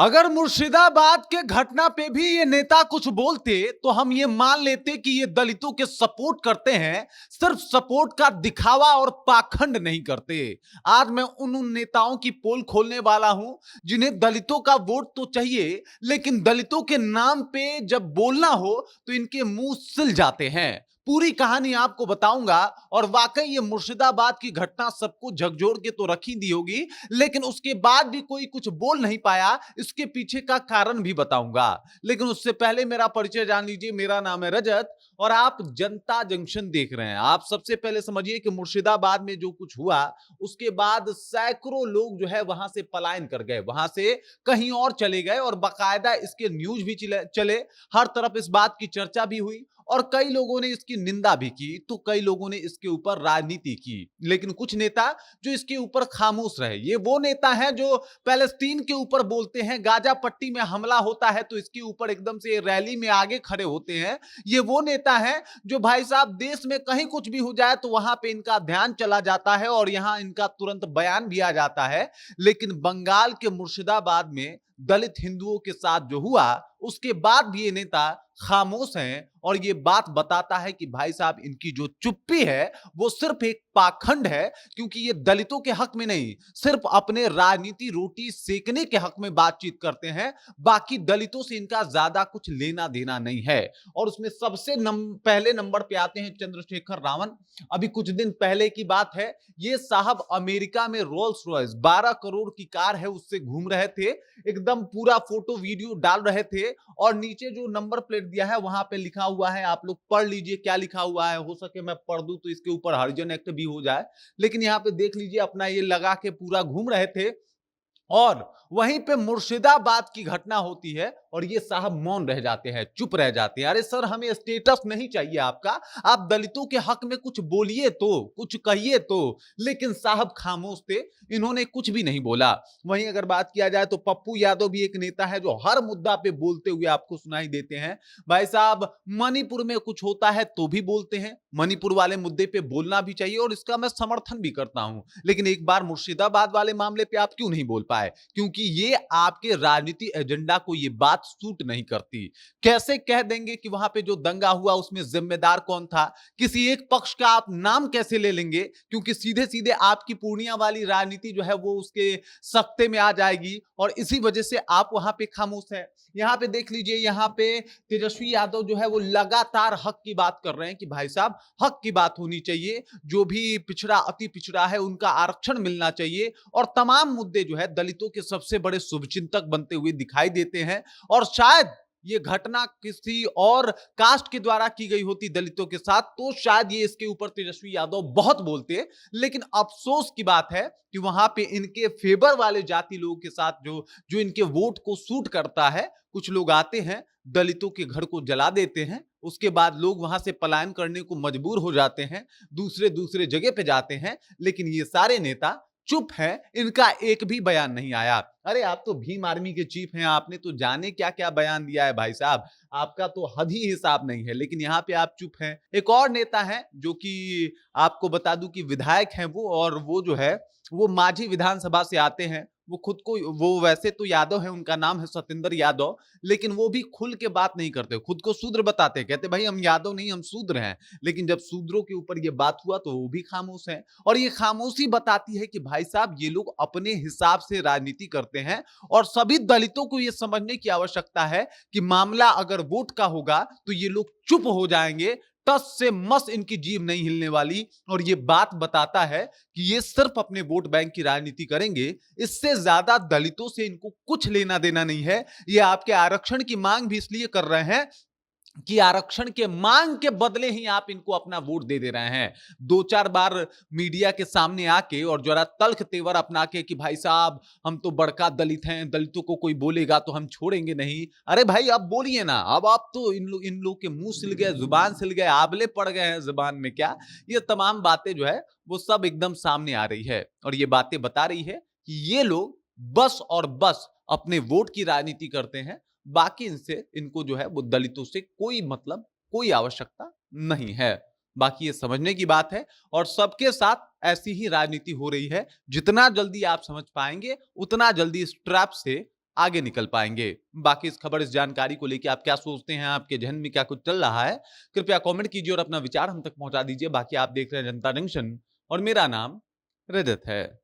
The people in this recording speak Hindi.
अगर मुर्शिदाबाद के घटना पे भी ये नेता कुछ बोलते तो हम ये मान लेते कि ये दलितों के सपोर्ट करते हैं, सिर्फ सपोर्ट का दिखावा और पाखंड नहीं करते। आज मैं उन नेताओं की पोल खोलने वाला हूं जिन्हें दलितों का वोट तो चाहिए, लेकिन दलितों के नाम पे जब बोलना हो तो इनके मुंह सिल जाते हैं। पूरी कहानी आपको बताऊंगा और वाकई ये मुर्शिदाबाद की घटना सबको झकझोर के तो रख ही दी होगी, लेकिन उसके बाद भी कोई कुछ बोल नहीं पाया। इसके पीछे का कारण भी बताऊंगा, लेकिन उससे पहले मेरा परिचय जान लीजिए। मेरा नाम है रजत और आप जनता जंक्शन देख रहे हैं। आप सबसे पहले समझिए कि मुर्शिदाबाद में जो कुछ हुआ उसके बाद सैकड़ों लोग जो है वहां से पलायन कर गए, वहां से कहीं और चले गए और बाकायदा इसके न्यूज भी चले। हर तरफ इस बात की चर्चा भी हुई और कई लोगों ने इसकी निंदा भी की, तो कई लोगों ने इसके ऊपर राजनीति की। लेकिन कुछ नेता जो इसके ऊपर खामोश रहे, ये वो नेता हैं जो पैलेस्तीन के ऊपर बोलते हैं, गाजा पट्टी में हमला होता है तो इसके ऊपर एकदम से रैली में आगे खड़े होते हैं। ये वो नेता हैं जो भाई साहब देश में कहीं कुछ भी हो जाए तो वहां पे इनका ध्यान चला जाता है और यहां इनका तुरंत बयान भी आ जाता है। लेकिन बंगाल के मुर्शिदाबाद में दलित हिंदुओं के साथ जो हुआ उसके बाद भी ये नेता खामोश हैं और ये बात बताता है कि भाई साहब इनकी जो चुप्पी है वो सिर्फ एक पाखंड है, क्योंकि ये दलितों के हक में नहीं, सिर्फ अपने राजनीति रोटी सेकने के हक में बातचीत करते हैं। बाकी दलितों से इनका ज्यादा कुछ लेना देना नहीं है। और उसमें सबसे पहले नंबर पे आते हैं चंद्रशेखर रावण। अभी कुछ दिन पहले की बात है, ये साहब अमेरिका में रोल्स रॉयस 12 करोड़ की कार है उससे घूम रहे थे, एकदम पूरा फोटो वीडियो डाल रहे थे और नीचे जो नंबर प्लेट दिया है वहां पे लिखा हुआ है, आप लोग पढ़ लीजिए क्या लिखा हुआ है। हो सके मैं पढ़ दूं तो इसके ऊपर हरिजन एक्ट भी हो जाए, लेकिन यहाँ पे देख लीजिए अपना ये लगा के पूरा घूम रहे थे। और वहीं पे मुर्शिदाबाद की घटना होती है और ये साहब मौन रह जाते हैं, चुप रह जाते हैं। अरे सर, हमें स्टेटस नहीं चाहिए आपका, आप दलितों के हक में कुछ बोलिए तो, कुछ कहिए तो। लेकिन साहब खामोश थे, इन्होंने कुछ भी नहीं बोला। वहीं अगर बात किया जाए तो पप्पू यादव भी एक नेता है जो हर मुद्दा पे बोलते हुए आपको सुनाई देते हैं। भाई साहब मणिपुर में कुछ होता है तो भी बोलते हैं, मणिपुर वाले मुद्दे पे बोलना भी चाहिए और इसका मैं समर्थन भी करता हूं। लेकिन एक बार मुर्शिदाबाद वाले मामले पे आप क्यों नहीं बोल पाए? क्योंकि ये आपके राजनीति एजेंडा को ये बात सूट नहीं करती। कैसे कह देंगे कि वहां पे जो दंगा हुआ उसमें जिम्मेदार कौन था? किसी एक पक्ष का आप नाम कैसे ले लेंगे? क्योंकि सीधे सीधे आपकी पूर्णिया वाली राजनीति जो है वो उसके सख्ते में आ जाएगी और इसी वजह से आप वहां पे खामोश है। यहां पे देख लीजिए, यहां पे तेजस्वी यादव जो है वो लगातार हक की बात कर रहे हैं कि भाई साहब हक की बात होनी चाहिए, जो भी पिछड़ा अति पिछड़ा है उनका आरक्षण मिलना चाहिए। और तमाम मुद्दे जो है दलितों के सबसे बड़े शुभचिंतक बनते हुए दिखाई देते हैं। और शायद ये घटना किसी और कास्ट के द्वारा की गई होती दलितों के साथ तो शायद ये इसके ऊपर तेजस्वी यादव बहुत बोलते। लेकिन अफसोस की बात है कि वहां पे इनके फेवर वाले जाति लोगों के साथ जो जो इनके वोट को सूट करता है, कुछ लोग आते हैं, दलितों के घर को जला देते हैं, उसके बाद लोग वहां से पलायन करने को मजबूर हो जाते हैं, दूसरे दूसरे जगह पे जाते हैं। लेकिन ये सारे नेता चुप है, इनका एक भी बयान नहीं आया। अरे आप तो भीम आर्मी के चीफ हैं, आपने तो जाने क्या क्या बयान दिया है भाई साहब, आपका तो हद ही हिसाब नहीं है। लेकिन यहाँ पे आप चुप हैं। एक और नेता है जो कि आपको बता दूं कि विधायक हैं वो, और वो जो है वो माझी विधानसभा से आते हैं। वो खुद को, वो वैसे तो यादव है, उनका नाम है सत्येंद्र यादव, लेकिन वो भी खुल के बात नहीं करते, खुद को शूद्र बताते, कहते भाई हम यादव नहीं हम शूद्र हैं। लेकिन जब शूद्रों के ऊपर ये बात हुआ तो वो भी खामोश हैं। और ये खामोशी बताती है कि भाई साहब ये लोग अपने हिसाब से राजनीति करते हैं। और सभी दलितों को ये समझने की आवश्यकता है कि मामला अगर वोट का होगा तो ये लोग चुप हो जाएंगे, टस से मस इनकी जीभ नहीं हिलने वाली। और ये बात बताता है कि ये सिर्फ अपने वोट बैंक की राजनीति करेंगे, इससे ज्यादा दलितों से इनको कुछ लेना देना नहीं है। ये आपके आरक्षण की मांग भी इसलिए कर रहे हैं कि आरक्षण के मांग के बदले ही आप इनको अपना वोट दे दे रहे हैं। दो चार बार मीडिया के सामने आके और जरा तल्ख तेवर अपना के कि भाई साहब हम तो बड़का दलित हैं, दलितों को कोई बोलेगा तो हम छोड़ेंगे नहीं। अरे भाई अब बोलिए ना, अब आप तो इन लोग के मुंह सिल गए, जुबान सिल गए, आबले पड़ गए हैं जुबान में क्या। ये तमाम बातें जो है वो सब एकदम सामने आ रही है और ये बातें बता रही है कि ये लोग बस और बस अपने वोट की राजनीति करते हैं। बाकी इनसे, इनको जो है वो दलितों से कोई मतलब, कोई आवश्यकता नहीं है। बाकी ये समझने की बात है और सबके साथ ऐसी ही राजनीति हो रही है। जितना जल्दी आप समझ पाएंगे उतना जल्दी इस ट्रैप से आगे निकल पाएंगे। बाकी इस खबर, इस जानकारी को लेकर आप क्या सोचते हैं, आपके जहन में क्या कुछ चल रहा है, कृपया कमेंट कीजिए और अपना विचार हम तक पहुंचा दीजिए। बाकी आप देख रहे हैं जनता जंक्शन और मेरा नाम रजत है।